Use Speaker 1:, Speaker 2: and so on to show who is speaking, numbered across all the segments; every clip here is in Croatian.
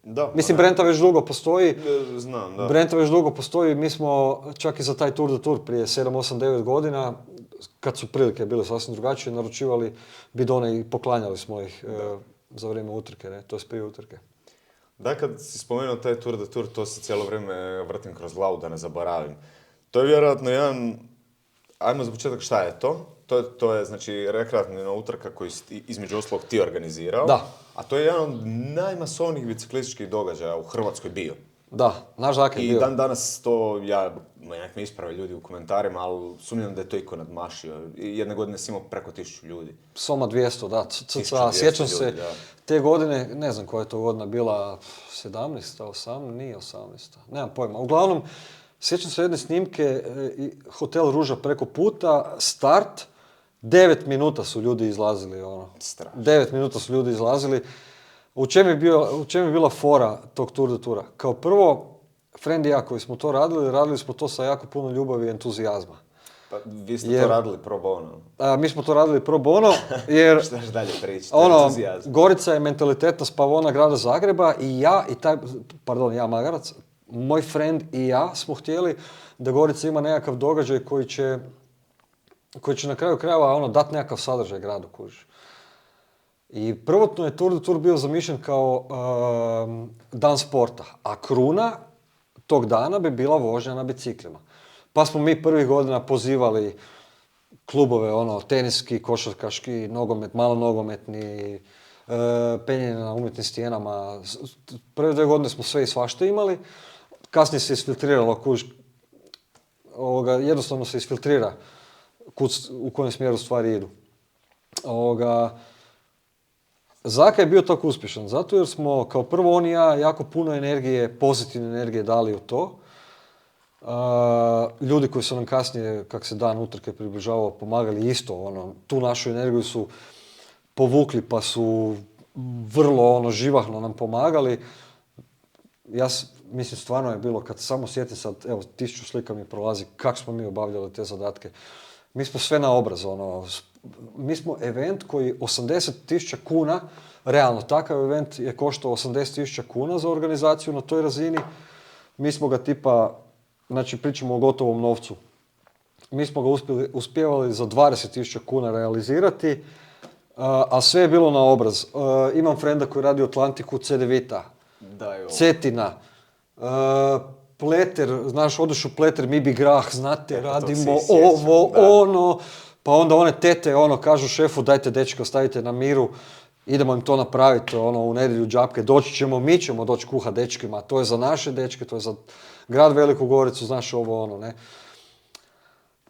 Speaker 1: Da.
Speaker 2: Mislim, Brenta već dugo postoji.
Speaker 1: Znam, da.
Speaker 2: Brenta već dugo postoji, mi smo čak i za taj Tour de Tour prije 7, 8, 9 godina, kad su prilike bile sasvim drugačije, naručivali bidone i poklanjali smo ih za vrijeme utrke, ne? To je prije utrke.
Speaker 1: Da, kad si spomenuo taj Tour de Tour, to se cijelo vrijeme vrtim kroz glavu da ne zaboravim. To je vjerojatno jedan, ajmo za početak, šta je to? To je znači rekreativna utrka koju si između ostalog ti organizirao.
Speaker 2: Da.
Speaker 1: A to je jedan od najmasovnijih biciklističkih događaja u Hrvatskoj bio.
Speaker 2: Da, naš Zake je bio.
Speaker 1: I dan danas to, nek me isprave ljudi u komentarima, ali sumnjam da je to iko nadmašio. I jedne godine si imao preko 1000 ljudi.
Speaker 2: Soma 200, da.
Speaker 1: 1200
Speaker 2: Sjećam
Speaker 1: ljudi,
Speaker 2: se,
Speaker 1: da.
Speaker 2: te godine, ne znam koja je to godina bila, 17, 18, nije 18. Nemam pojma. Uglavnom, sjećam se jedne snimke, Hotel Ruža preko puta, start, 9 minuta su ljudi izlazili, ono.
Speaker 1: Strašno.
Speaker 2: 9 minuta su ljudi izlazili. U čem je bila fora tog Tour de Toura? Kao prvo, friend i ja koji smo to radili smo to sa jako puno ljubavi i entuzijazma.
Speaker 1: Pa vi ste to radili pro bono.
Speaker 2: Mi smo to radili pro bono, jer
Speaker 1: Šta dalje pričati, entuzijazam.
Speaker 2: Gorica je mentalitetna spavona grada Zagreba i ja Magarac, moj friend i ja smo htjeli da Gorica ima nekakav događaj koji će na kraju krajeva dati nekakav sadržaj gradu, kužiš. I prvotno je Tour de Tour bio zamišljen kao dan sporta, a kruna tog dana bi bila vožnja na biciklima. Pa smo mi prvih godina pozivali klubove, teniski, košarkaški, nogomet, malo nogometni, penjenje na umjetnim stijenama. Prve 2 godine smo sve i svašta imali. Kasnije se isfiltriralo, jednostavno se isfiltrira u kojem smjeru stvari idu. Zaka je bio tako uspješan, zato jer smo kao prvo on i ja jako puno energije, pozitivne energije dali u to. Ljudi koji su nam kasnije, kak se dan utrke približavao, pomagali isto, tu našu energiju su povukli pa su vrlo živahno nam pomagali. Mislim, stvarno je bilo, kad samo sjetim sad, evo, 1000 slika mi prolazi, kako smo mi obavljali te zadatke. Mi smo sve na obraz, mi smo event koji 80.000 kuna, realno takav event je koštao 80.000 kuna za organizaciju na toj razini. Mi smo ga znači pričamo o gotovom novcu, mi smo ga uspjevali za 20.000 kuna realizirati, a sve je bilo na obraz. Imam frenda koji radi u Atlantiku, Cedevita, Cetina, Pleter, znaš, odeš u Pleter, mi bi grah, znate, radimo ovo, pa onda one tete, kažu šefu, dajte dečke, ostavite na miru, idemo im to napraviti, u nedjelju džapke, mi ćemo doći kuha dečkima, to je za naše dečke, to je za grad Veliku Goricu, znaš, ne.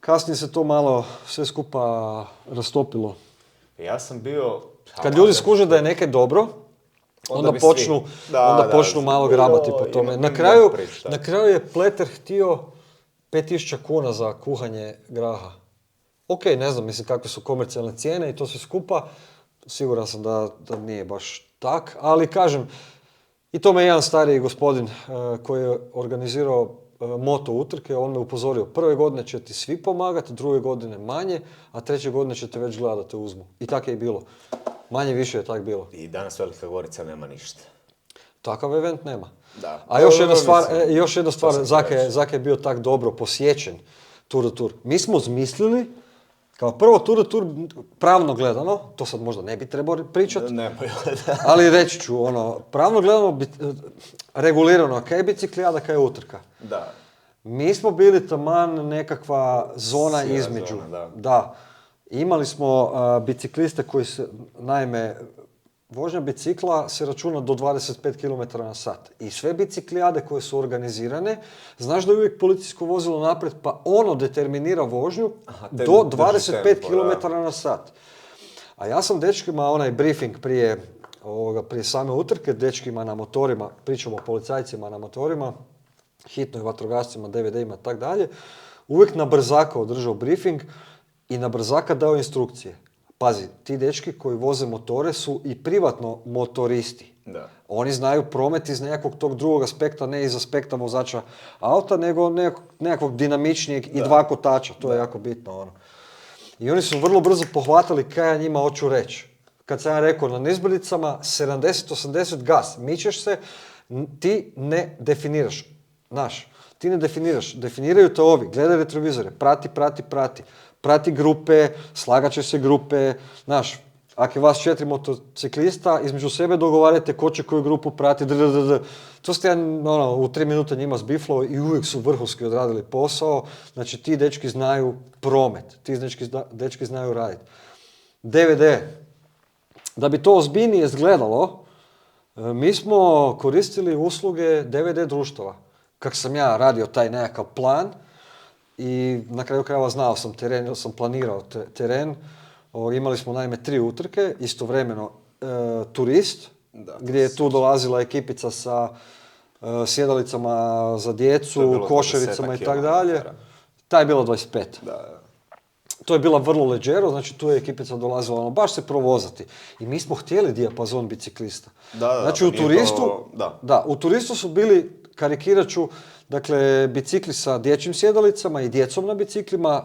Speaker 2: Kasnije se to malo sve skupa rastopilo.
Speaker 1: Ja sam bio...
Speaker 2: Kad ljudi skuže da je nekaj dobro, onda počnu malo grabati po tome. Na kraju je Pleter htio 5.000 kuna za kuhanje graha. Ok, ne znam, mislim kakve su komercijalne cijene i to sve skupa. Siguran sam da nije baš tak, ali kažem, i to me jedan stariji gospodin koji je organizirao moto utrke, on me upozorio, prve godine će ti svi pomagati, druge godine manje, a treće godine ćete već gledati da te uzmu. I tako je i bilo. Manje više je tako bilo.
Speaker 1: I danas Velika Gorica nema ništa.
Speaker 2: Takav event nema.
Speaker 1: Da.
Speaker 2: A još jedna stvar, Zaka je bio tak dobro posjećen Tour de Tour. Mi smo zmislili, kao prvo Tour de Tour, pravno gledano, to sad možda ne bi trebao pričati, ali reći ću, pravno gledano, regulirano, kaj je biciklijada, kaj je utrka.
Speaker 1: Da.
Speaker 2: Mi smo bili taman nekakva zona između. Da. Imali smo bicikliste koji se, naime, vožnja bicikla se računa do 25 km na sat. I sve biciklijade koje su organizirane, znaš da je uvijek policijsko vozilo napred, pa ono determinira vožnju do 25 km na sat. A ja sam dečkima onaj briefing prije same utrke, dečkima na motorima, pričamo o policajcima na motorima, hitnoj vatrogascima, DVD-ima i tak dalje, uvijek na brzaka održao briefing i na brzaka dao instrukcije. Pazi, ti dečki koji voze motore su i privatno motoristi.
Speaker 1: Da.
Speaker 2: Oni znaju promet iz nekakvog tog drugog aspekta, ne iz aspekta vozača auta, nego nekakvog dinamičnijeg i dva kotača. To je jako bitno. I oni su vrlo brzo pohvatali kaj ja njima hoću reći. Kad sam ja rekao na nizbrdicama 70-80 gas, mičeš se, Ti ne definiraš. Ti ne definiraš. Definiraju te ovi. Gledaj retrovizore. Prati grupe, slagat će se grupe. Ako je vas 4 motociklista, između sebe dogovarajte ko će koju grupu prati. To ste u 3 minute njima zbiflo i uvijek su vrhunski odradili posao. Znači, ti dečki znaju promet. Ti dečki znaju raditi. DVD. Da bi to ozbiljnije izgledalo, mi smo koristili usluge DVD društava. Kako sam ja radio taj nekakav plan i na kraju krajeva znao sam teren, sam planirao teren. Imali smo naime 3 utrke, istovremeno Turist, gdje je tu dolazila ekipica sa sjedalicama za djecu, košaricama i tako dalje. Ta je bila 25. To je bila vrlo leđero, znači tu je ekipica dolazila baš se provozati. I mi smo htjeli dijapazon biciklista. Znači u Turistu su bili, karikirat ću, dakle, bicikli sa dječjim sjedalicama i djecom na biciklima,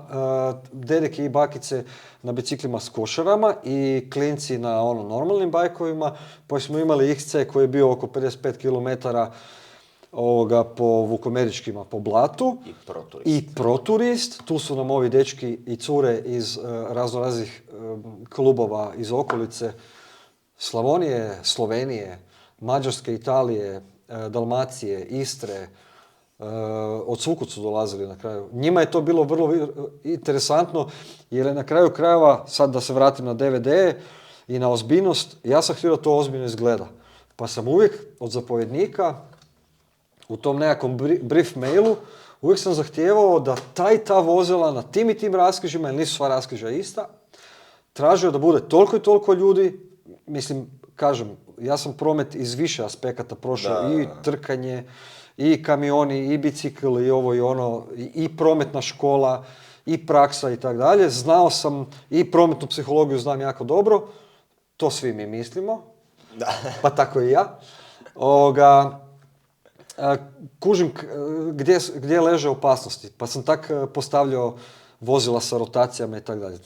Speaker 2: dedeke i bakice na biciklima s košarama i klinci na normalnim bajkovima. Pa smo imali XC koji je bio oko 55 km po Vukomeričkima po blatu. I Proturist. Tu su nam ovi dečki i cure iz raznoraznih klubova iz okolice Slavonije, Slovenije, Mađarske, Italije, Dalmacije, Istre, od svukud su dolazili na kraju. Njima je to bilo vrlo interesantno jer je na kraju krajeva, sad da se vratim na DVD i na ozbiljnost, ja sam htio da to ozbiljno izgleda. Pa sam uvijek od zapovjednika u tom nekakvom brief mailu uvijek sam zahtijevao da ta vozila na tim i tim raskrižjima, jer nisu sva raskrižja ista, tražio da bude toliko i toliko ljudi. Mislim, kažem, ja sam promet iz više aspekata prošao, i trkanje, i kamioni, i bicikl, i ovo i ono, i prometna škola, i praksa i tako dalje. Znao sam i prometnu psihologiju znam jako dobro, to svi mi mislimo, pa tako i ja. Kužim gdje leže opasnosti, pa sam tak postavljao vozila sa rotacijama i tako dalje.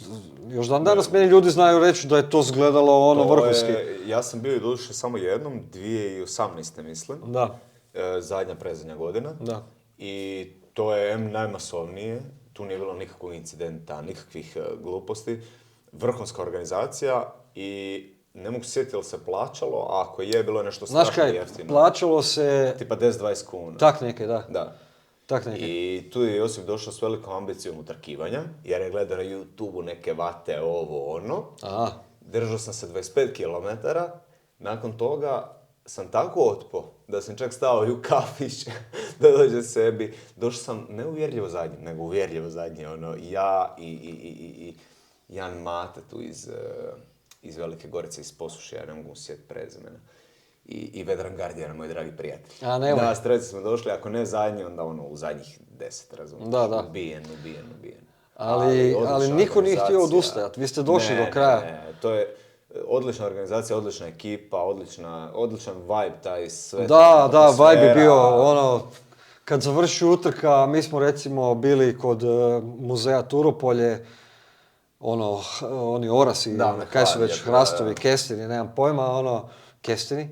Speaker 2: Još dan danas meni ljudi znaju reći da je to izgledalo vrhunski.
Speaker 1: Ja sam bio došao samo jednom, 2018. mislim.
Speaker 2: Da.
Speaker 1: Zadnja, predzadnja godina.
Speaker 2: Da.
Speaker 1: I to je najmasovnije, tu nije bilo nikakvog incidenta, nikakvih gluposti. Vrhunska organizacija i ne mogu se sjetiti ili se plaćalo, a ako je, bilo je nešto strašno jeftino.
Speaker 2: Znaš kaj, plaćalo se...
Speaker 1: Tipa 10-20 kuna.
Speaker 2: Tak neke, da. Tak neke.
Speaker 1: I tu je Josip došao s velikom ambicijom utrkivanja, jer je gledao na YouTube-u neke vate, ovo, ono.
Speaker 2: Aha.
Speaker 1: Držao sam se 25 km, nakon toga sam tako otpo da sam čak stao i u kafić da dođe sebi. Došao sam ne uvjerljivo zadnji, nego uvjerljivo zadnji, ono, ja i Jan Mate tu iz Velike Gorice, iz Posušja, ja ne mogu sjetiti prezimena. I Vedran Gardijana, moj dragi prijatelj. Da, s treći smo došli, ako ne zadnji, onda u zadnjih 10, razumiješ.
Speaker 2: Da.
Speaker 1: Ubijen.
Speaker 2: Ali niko nije htio odustajati, vi ste došli do kraja.
Speaker 1: Ne, to je odlična organizacija, odlična ekipa, odličan vibe, taj sve.
Speaker 2: Da, vibe je bio, kad završi utrka, mi smo recimo bili kod muzeja Turopolje, oni orasi, kaj su već, hrastovi, kesteni, nemam pojma, kesteni.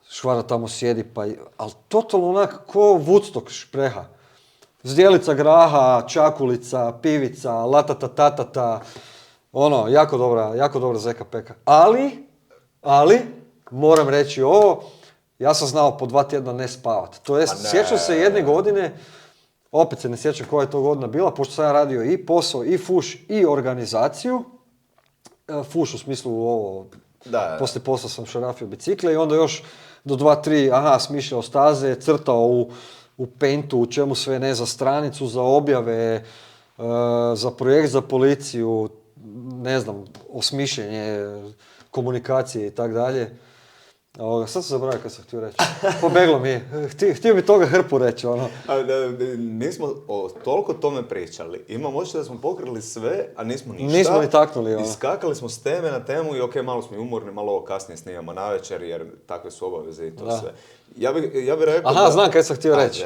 Speaker 2: Švara tamo sjedi, ali totalno onak ko Woodstock špreha. Zdjelica graha, čakulica, pivica, latata, jako dobra zeka peka. Ali, moram reći ovo, ja sam znao po 2 tjedna ne spavat. To jest, sjećam se jedne godine, opet se ne sjećam koja je to godina bila, pošto sam ja radio i posao, i fuš, i organizaciju. Fuš u smislu ovo, poslije posla sam šarafio bicikle i onda još do 2-3, smišljao staze, crtao u Paintu, u čemu sve ne, za stranicu, za objave, za projekt za policiju, ne znam, osmišljenje, komunikacije i tako dalje. Sad sam zaboravio kad sam htio reći. Pobeglo mi je. Htio bi toga hrpu reći,
Speaker 1: Nismo toliko tome pričali. Imam očito da smo pokrili sve, a nismo ništa.
Speaker 2: Nismo ni taknuli,
Speaker 1: Iskakali smo s teme na temu i malo smo i umorni, malo ovo kasnije snimamo navečer, jer takve su obaveze i to sve. Ja bi rekao
Speaker 2: znam kaj sam htio reći.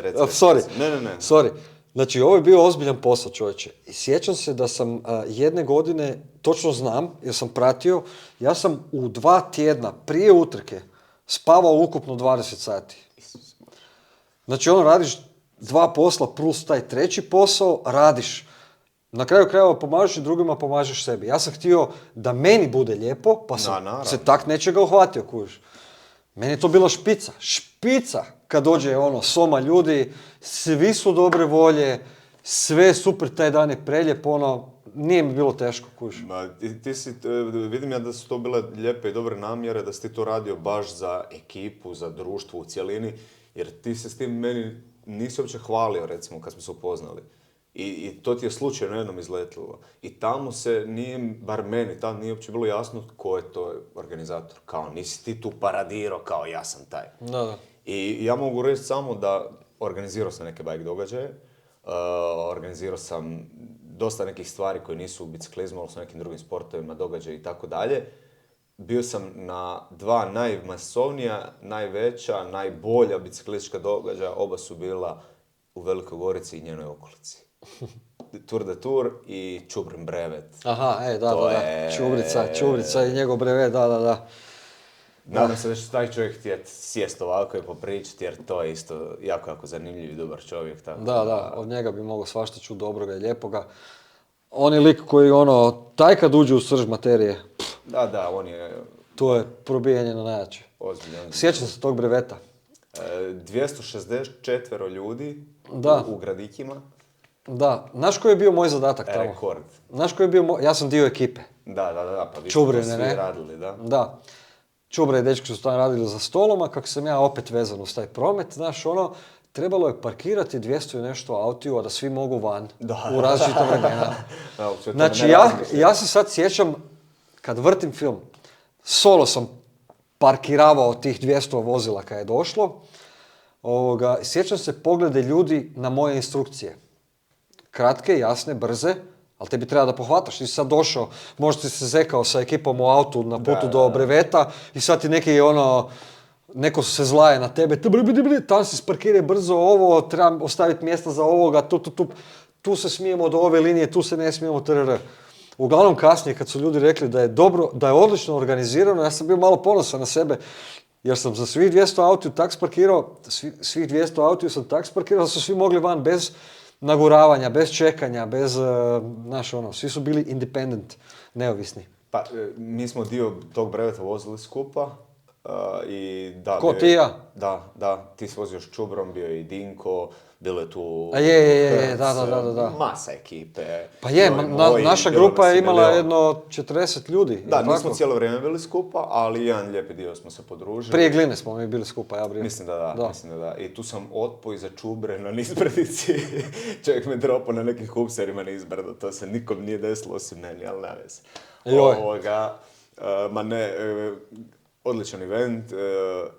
Speaker 2: Sorry. Znači, ovo je bio ozbiljan posao, čovječe. I sjećam se da sam jedne godine, točno znam, jer sam pratio, ja sam u 2 tjedna prije utrke spavao ukupno 20 sati. Znači radiš 2 posla plus taj 3. posao, radiš. Na kraju krajeva pomažeš i drugima, pomažeš sebi. Ja sam htio da meni bude lijepo, pa sam se tak nečega uhvatio, kužiš. Meni je to bila špica kad dođe soma ljudi, svi su dobre volje, sve je super, taj dan je preljep, nije mi bilo teško, kužiš.
Speaker 1: Vidim ja da su to bile lijepe i dobre namjere, da si ti to radio baš za ekipu, za društvo u cjelini, jer ti se s tim meni nisi uopće hvalio, recimo, kad smo se upoznali. I to ti je slučajno jednom izletilo. I tamo se nije, bar meni, tamo nije uopće bilo jasno ko je to organizator. Kao, nisi ti tu paradirao, kao ja sam taj.
Speaker 2: Da.
Speaker 1: I ja mogu reći samo da organizirao sam neke bike događaje, organizirao sam dosta nekih stvari koje nisu u biciklizmu, ali su nekim drugim sportovima, događaje i tako dalje. Bio sam na 2 najmasovnija, najveća, najbolja biciklistička događaja, oba su bila u Velikoj Gorici i njenoj okolici. Tour de Tour i Čubrin brevet.
Speaker 2: Aha, da. Čubrica i njegov brevet, da.
Speaker 1: Nadam se da će taj čovjek htjeti sjest ovako i popričati, jer to je isto jako zanimljiv i dobar čovjek. Tako.
Speaker 2: Da, od njega bi mogao svašta čuti dobroga i lijepoga. On je lik koji taj kad uđe u srž materije.
Speaker 1: Da, on je...
Speaker 2: To je probijanje na najjače.
Speaker 1: Ozbiljno.
Speaker 2: Sjećam se tog breveta.
Speaker 1: 264 ljudi u gradićima.
Speaker 2: Da, znaš koji je bio moj zadatak tamo?
Speaker 1: Rekord.
Speaker 2: Znaš koji je bio ja sam dio ekipe.
Speaker 1: Da, pa vi
Speaker 2: Čubrine,
Speaker 1: smo svi radili, da.
Speaker 2: Da. Čubre i dečki su tamo radili za stolom, a kako sam ja opet vezan uz taj promet, znaš, trebalo je parkirati 200 i nešto autiju, a da svi mogu van u različita vremena. Znači, ja se sad sjećam, kad vrtim film, solo sam parkiravao tih 200 vozila kad je došlo. Sjećam se poglede ljudi na moje instrukcije. Kratke, jasne, brze, ali tebi treba da pohvataš. Ti si sad došao, možda si se zekao sa ekipom u autu na putu do breveta i sad ti neko se zlaje na tebe, tam si sparkiraj brzo ovo, treba ostaviti mjesta za ovoga, tu se smijemo do ove linije, tu se ne smijemo, Uglavnom kasnije kad su ljudi rekli da je dobro, da je odlično organizirano, ja sam bio malo ponosan na sebe, jer sam za svih 200 autiju tak sparkirao, da su svi mogli van bez naguravanja, bez čekanja, bez, svi su bili independent, neovisni.
Speaker 1: Pa, mi smo dio tog breveta vozili skupa. I da,
Speaker 2: ko ti i ja?
Speaker 1: Da, ti si vozio s Čubrom, bio je i Dinko, bilo je tu...
Speaker 2: Da.
Speaker 1: Masa ekipe.
Speaker 2: Pa naša grupa je imala jedno 40 ljudi.
Speaker 1: Da, nismo cijelo vrijeme bili skupa, ali jedan lijepi dio smo se podružili.
Speaker 2: Prije Gline smo mi bili skupa, ja bih.
Speaker 1: Mislim da da. I tu sam otpo iza Čubre na nizbrdici. Čovjek me dropao na nekim hupserima nizbrdo, to se nikom nije desilo osim meni, ali ne veze. Odličan event,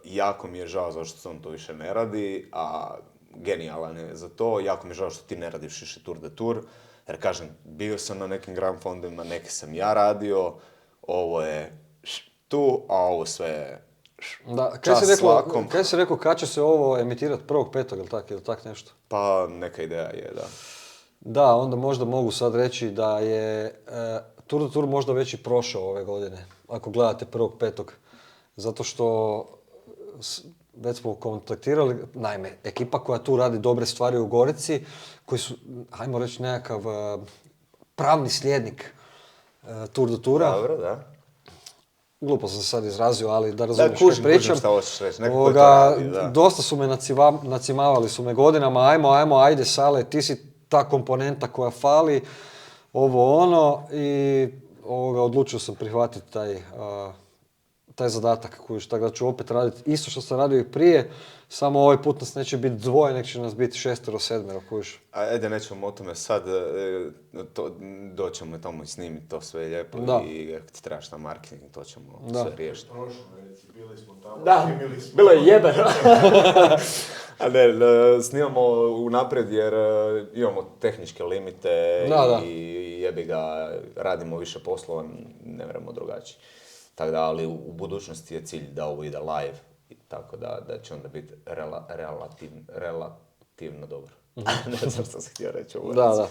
Speaker 1: jako mi je žao zašto se on to više ne radi, a genijalan je za to. Jako mi je žao što ti ne radiš više Tour de Tour, jer kažem, bio sam na nekim Grand Fondovima, neke sam ja radio, ovo je tu, a ovo sve je čas svakom.
Speaker 2: Kaj si rekao, kad će se ovo emitirati 1.5. ili tak nešto?
Speaker 1: Pa neka ideja je, da.
Speaker 2: Da, onda možda mogu sad reći da je Tour de Tour možda već i prošao ove godine, ako gledate 1.5. Zato što već smo kontaktirali, naime, ekipa koja tu radi dobre stvari u Gorici, koji su, hajmo reći, nekakav pravni slijednik Tour de Toura.
Speaker 1: Dobro, da.
Speaker 2: Glupo sam se sad izrazio, ali da razumiješ što pričam.
Speaker 1: Kužim šta hoćeš reći, neko to radi, da.
Speaker 2: Dosta su me nacimavali su me godinama, ajde Sale, ti si ta komponenta koja fali, i odlučio sam prihvatiti taj zadatak, tako da ću opet raditi isto što sam radio i prije, samo ovaj put nas neće biti 2, nek će nas biti 6, 7, kužiš.
Speaker 1: Ajde, nećemo o tome sad, doćemo tamo i snimiti to sve lijepo i ako ti trebaš na marketing, to ćemo sve riješiti.
Speaker 3: Bili smo tamo.
Speaker 2: Da, bilo je jebeno.
Speaker 1: A ne, snimamo unaprijed jer imamo tehničke limite i jebi ga, radimo više poslova, ne vremo drugačije. Tako da, ali u budućnosti je cilj da ovo ide live, tako da će onda biti relativno dobro. Ne znam što sam htio reći.
Speaker 2: Da.